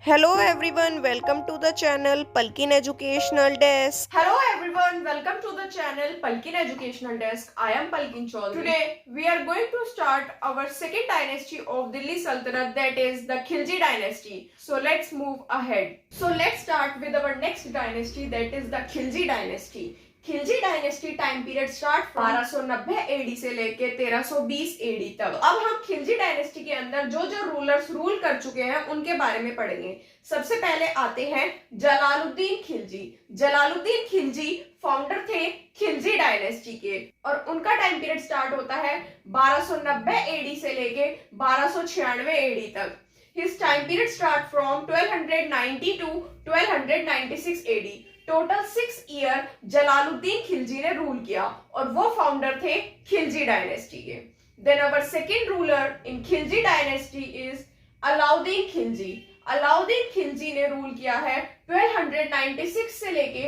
Hello everyone, welcome to the channel Palkin Educational Desk. Hello everyone, welcome to the channel Palkin Educational Desk. I am Palkin Chaudhary. Today we are going to start our second dynasty of Delhi Sultanate, that is the Khilji dynasty. So let's move ahead. So let's start with our next dynasty, that is the Khilji dynasty. Khilji dynasty time period start 1290 AD से लेके 1320 AD तक। अब हम Khilji dynasty के अंदर जो जो rulers rule कर चुके हैं उनके बारे में पढ़ेंगे। सबसे पहले आते हैं जलालुद्दीन खिलजी। जलालुद्दीन खिलजी फाउंडर थे खिलजी डायनेस्टी के और उनका टाइम पीरियड स्टार्ट होता है 1290 एडी से लेके 1296 एडी तक। His time period start from 1290 to 1296 AD. Total 6 year Jalaluddin Khilji ने रूल किया और वो फाउंडर थे खिलजी डायनेस्टी के। Then our second ruler in Khilji dynasty is Alauddin Khilji. Alauddin Khilji ने रूल किया है 1296 से लेके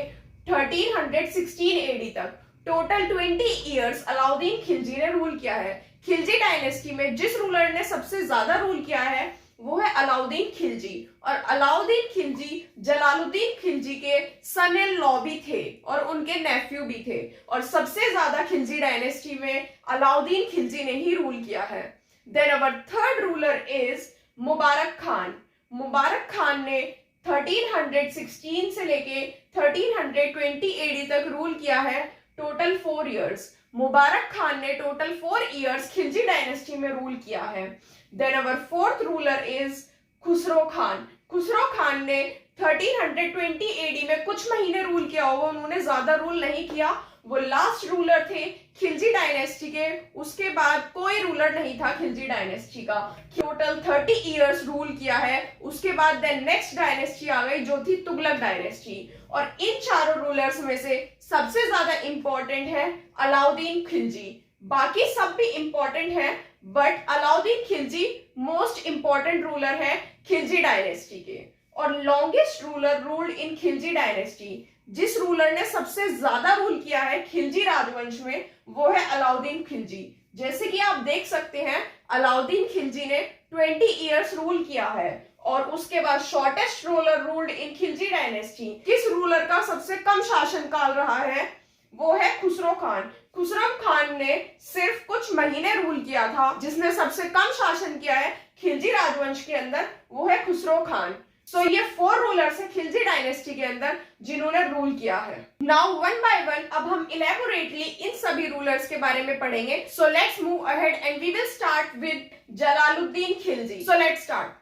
1316 एडी तक। टोटल 20 ईयर्स अलाउद्दीन खिलजी ने रूल किया है। खिलजी डायनेस्टी में जिस रूलर ने सबसे ज्यादा रूल किया है वो है अलाउद्दीन खिलजी और अलाउद्दीन खिलजी जलालुद्दीन खिलजी के सन इन लॉ भी थे और उनके नेफ्यू भी थे और सबसे ज्यादा खिलजी डायनेस्टी में अलाउद्दीन खिलजी ने ही रूल किया है। Then our third ruler is Mubarak Khan. Mubarak Khan ने 1316 से लेके 1320 एडी तक रूल किया है, टोटल 4 ईयर्स। मुबारक खान ने टोटल 4 ईयर्स खिलजी डायनेस्टी में रूल किया है। Then our fourth ruler is Khusro Khan. Khusro Khan ने 1320 एडी में कुछ महीने रूल किया होगा, उन्होंने ज्यादा रूल नहीं किया। वो लास्ट रूलर थे खिलजी डायनेस्टी के, उसके बाद कोई रूलर नहीं था खिलजी डायनेस्टी का। टोटल 30 ईयर्स रूल किया है। उसके बाद देन नेक्स्ट डायनेस्टी आ गई जो थी तुगलक डायनेस्टी और इन चारों रूलर्स में से सबसे ज्यादा इंपॉर्टेंट है अलाउद्दीन खिलजी। बाकी सब भी इंपॉर्टेंट है but Alauddin Khilji most important ruler है खिलजी डायनेस्टी के और लॉन्गेस्ट रूलर रूल्ड इन खिलजी डायनेस्टी। जिस रूलर ने सबसे ज्यादा रूल किया है खिलजी राजवंश में वो है अलाउद्दीन खिलजी। जैसे कि आप देख सकते हैं अलाउद्दीन खिलजी ने 20 ईयर्स रूल किया है और उसके बाद शॉर्टेस्ट रूलर रूल्ड इन खिलजी डायनेस्टी। किस रूलर का सबसे कम शासनकाल रहा है वो है खुसरो खान। खुसरो खान ने सिर्फ कुछ महीने रूल किया था। जिसने सबसे कम शासन किया है खिलजी राजवंश के अंदर वो है खुसरो खान। सो ये 4 रूलर्स है खिलजी डायनेस्टी के अंदर जिन्होंने रूल किया है। नाउ वन बाय वन अब हम इलेबोरेटली इन सभी रूलर्स के बारे में पढ़ेंगे। So let's move ahead and we will start with Jalaluddin Khilji. So let's start.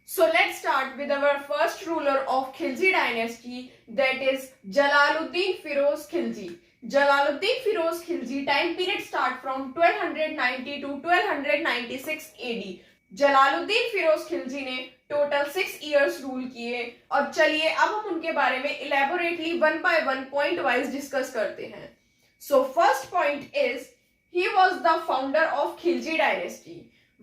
So let's start with our first ruler of Khilji dynasty, that is Jalaluddin Firoz Khilji. Jalaluddin Firoz Khilji time period start from 1290 to 1296 AD. Jalaluddin Firoz Khilji ने total 6 years rule किए और चलिए अब हम उनके बारे में elaborately one by one point wise discuss करते हैं। So first point is he was the founder of Khilji dynasty.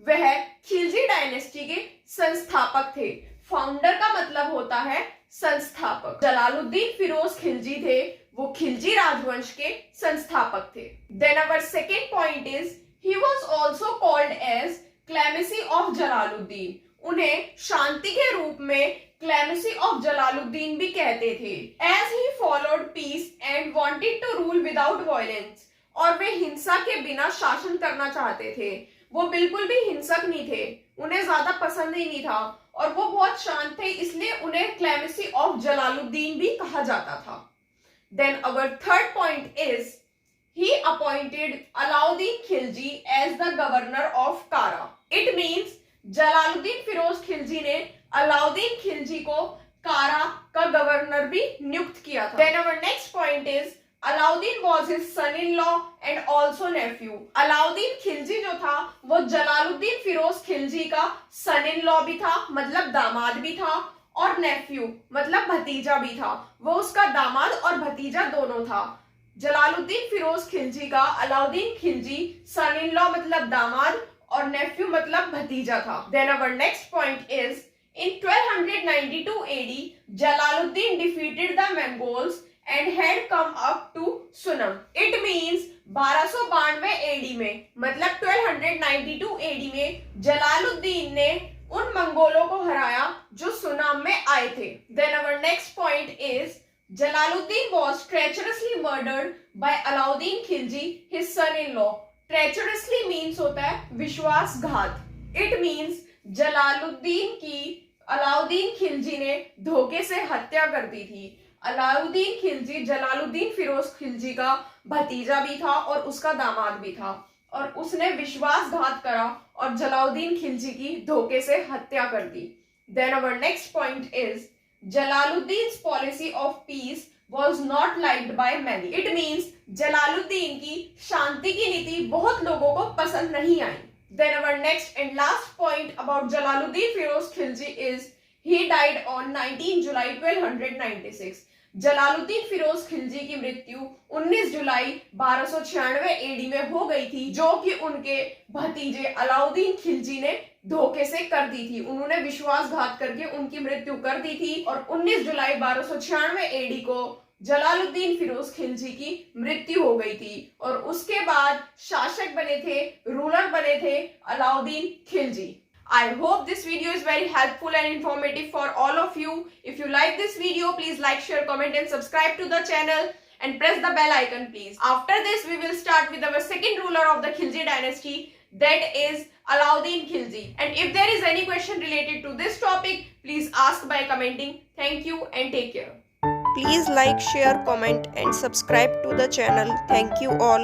वह खिलजी डायनेस्टी के संस्थापक थे। फाउंडर का मतलब होता है संस्थापक। जलालुद्दीन फिरोज खिलजी थे, वो खिलजी राजवंश के संस्थापक थे। Then our second point is he was also called as clemency of Jalaluddin. उन्हें शांति के रूप में क्लेमेसी ऑफ जलालुद्दीन भी कहते थे। As he followed peace and wanted to rule without violence. और वे हिंसा के बिना शासन करना चाहते थे। वो बिल्कुल भी हिंसक नहीं थे, उन्हें ज्यादा पसंद ही नहीं था और वो बहुत शांत थे, इसलिए उन्हें क्लेमेसी ऑफ जलालुद्दीन भी कहा जाता था। Then our third point is he appointed Alauddin Khilji as the governor of Kara. It means Jalaluddin Firoz Khilji ने अलाउद्दीन खिलजी को कारा का गवर्नर भी नियुक्त किया था। Then our next point is Alauddin was his son-in-law and also nephew. Alauddin Khilji जो था वो जलालुद्दीन फिरोज खिलजी का son-in-law भी था, मतलब दामाद भी था, और nephew मतलब भतीजा भी था। वो उसका दामाद और भतीजा दोनों था। जलालुद्दीन फिरोज खिलजी का Alauddin Khilji son in law मतलब दामाद और नेफ्यू मतलब भतीजा था। Then our next point is in 1292 AD Jalaluddin defeated the Mongols and had come up to Sunam. It means 1292 AD में मतलब 1292 एडी में जलालुद्दीन ने उन मंगोलों को हराया जो सुनाम में आए थे. Then our next point is Jalaluddin was treacherously murdered by Alauddin Khilji, his son-in-law. Treacherously means होता है विश्वासघात. It means जलालुद्दीन की अलाउद्दीन खिलजी ने धोखे से हत्या कर दी थी. अलाउद्दीन खिलजी जलालुद्दीन फिरोज खिलजी का भतीजा भी था और उसका दामाद भी था, और उसने विश्वासघात करा और जलालुद्दीन खिलजी की धोखे से हत्या कर दी. Then our next point is Jalaluddin's policy of peace was not liked by many. It means Jalaluddin की शांति की नीति बहुत लोगों को पसंद नहीं आई. Then our next and last point about Jalaluddin Firoz Khilji is he died on 19 July 1296. Jalaluddin Firoz Khilji की मृत्यु 19 जुलाई 1296 एडी में हो गई थी, जो कि उनके भतीजे अलाउद्दीन खिलजी ने धोखे से कर दी थी. उन्होंने विश्वासघात करके उनकी मृत्यु कर दी थी और 19 जुलाई 1296 एडी को जलालुद्दीन फिरोज खिलजी की मृत्यु हो गई थी, और उसके बाद शासक बने थे, रूलर बने थे Alauddin Khilji. I hope this video is very helpful and informative for all of you. If you like this video, please like, share, comment and subscribe to the channel and press the bell icon please. After this, we will start with our second ruler of the Khilji dynasty, that is Alauddin Khilji. And if there is any question related to this topic, please ask by commenting. Thank you and take care. Please like, share, comment and subscribe to the channel. Thank you all.